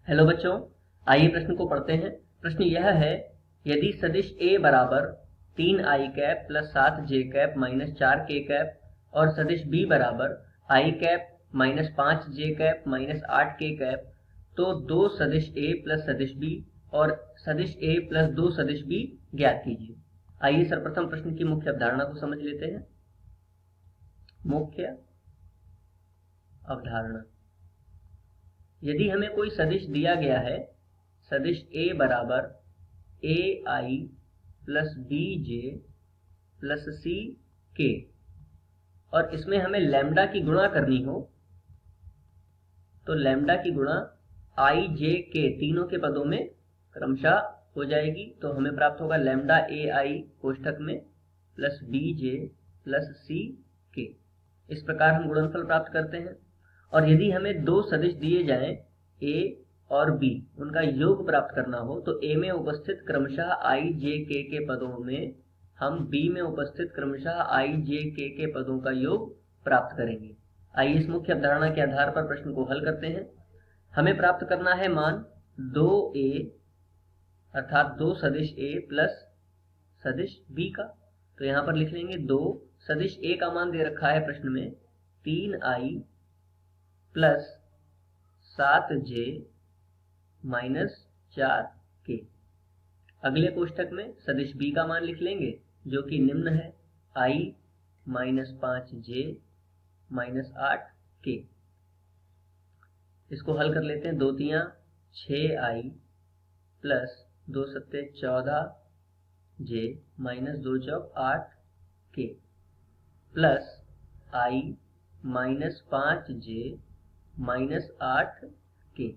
Hello बच्चों, आइए प्रश्न को पढ़ते हैं। प्रश्न यह है, यदि सदिश a बराबर 3i cap plus 7j cap minus 4k cap और सदिश b बराबर i cap minus 5j cap minus 8k cap, तो दो सदिश a प्लस सदिश b और सदिश a प्लस दो सदिश b ज्ञात कीजिए। आइए सर्वप्रथम प्रश्न की मुख्य अवधारणा को समझ लेते हैं। मुख्य अवधारणा, यदि हमें कोई सदिश दिया गया है, सदिश a बराबर ai plus bj plus ck, और इसमें हमें लैम्डा की गुणा करनी हो, तो लैम्डा की गुणा i j k तीनों के पदों में क्रमशः हो जाएगी। तो हमें प्राप्त होगा लैम्डा ai कोष्ठक में प्लस bj प्लस ck। इस प्रकार हम गुणनफल प्राप्त करते हैं। और यदि हमें दो सदिश दिए जाएं a और b, उनका योग प्राप्त करना हो, तो a में उपस्थित क्रमशः i j k के पदों में हम b में उपस्थित क्रमशः i j k के पदों का योग प्राप्त करेंगे। आइए इस मुख्य अवधारणा के आधार पर प्रश्न को हल करते हैं। हमें प्राप्त करना है मान 2a अर्थात दो सदिश a प्लस सदिश b का। तो यहाँ पर लिख लेंगे 2 सदिश a का मान दे रखा है प्रश्न में 3i plus 7j minus 4k। अगले कोष्ठक में सदिश b का मान लिख लेंगे जो कि निम्न है i minus 5j minus 8k। इसको हल कर लेते हैं। 2 तियां 6i प्लस 2 सत्ते 14j minus 2 Chowk 8k plus i minus 5j minus 8k।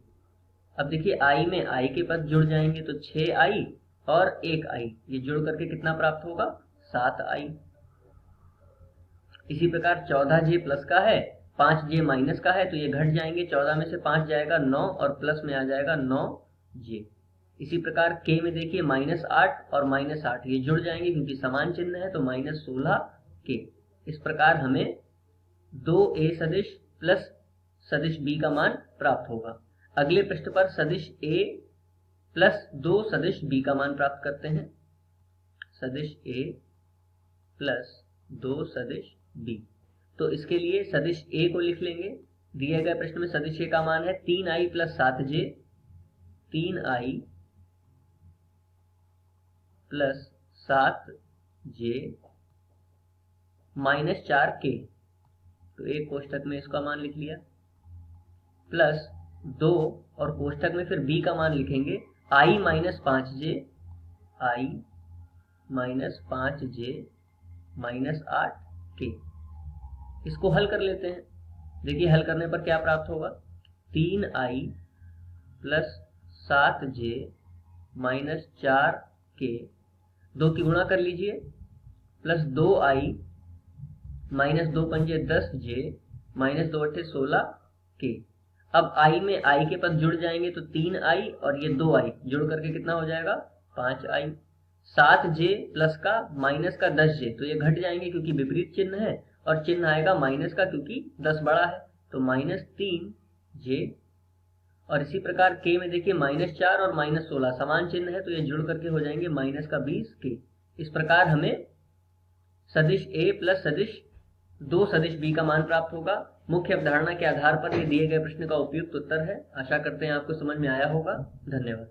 अब देखिए i में i के पद जुड़ जाएंगे तो 6i और 1i, ये जुड़ करके कितना प्राप्त होगा 7i। इसी प्रकार 14j प्लस का है, 5j माइनस का है, तो ये घट जाएंगे। 14 में से 5 जाएगा 9 और प्लस में आ जाएगा 9j। इसी प्रकार k में देखिए माइनस 8 और माइनस 8 ये जुड़ जाएंगे क्योंकि समान चिन्ह है, तो माइनस 16k। इस प्रकार हमें 2a सदिश प्लस सदिश b का मान प्राप्त होगा। अगले पृष्ठ पर सदिश a प्लस दो सदिश b का मान प्राप्त करते हैं। सदिश a प्लस दो सदिश b, तो इसके लिए सदिश a को लिख लेंगे। दिए गए प्रश्न में सदिश a का मान है 3i plus 7j, 3i plus 7j minus 4k। तो एक कोष्ठक में इसका मान लिख लिया, प्लस 2 और कोष्ठक में फिर b का मान लिखेंगे i minus 5j, i minus 5j minus 8k। इसको हल कर लेते हैं। देखिए हल करने पर क्या प्राप्त होगा, 3i plus 7j minus 4k, 2 की गुणा कर लीजिए, प्लस 2i माइनस 2 पंजे 10j माइनस 2 अट्ठे 16k। अब i में i के पद जुड़ जाएंगे तो 3i और ये 2i जुड़ करके कितना हो जाएगा 5i। 7j प्लस का माइनस का 10j, तो ये घट जाएंगे क्योंकि विपरीत चिन्ह है, और चिन्ह आएगा माइनस का क्योंकि 10 बड़ा है, तो माइनस 3j। और इसी प्रकार k में देखिए माइनस 4 और माइनस 16 समान चिन्ह है, तो ये जुड़ करके हो जाएंगे माइनस का 20k। इस प्रकार हमें सदिश a प्लस सदिश दो सदिश b का मान प्राप्त होगा। मुख्य अवधारणा के आधार पर ये दिए गए प्रश्न का उपयुक्त उत्तर है। आशा करते हैं आपको समझ में आया होगा। धन्यवाद।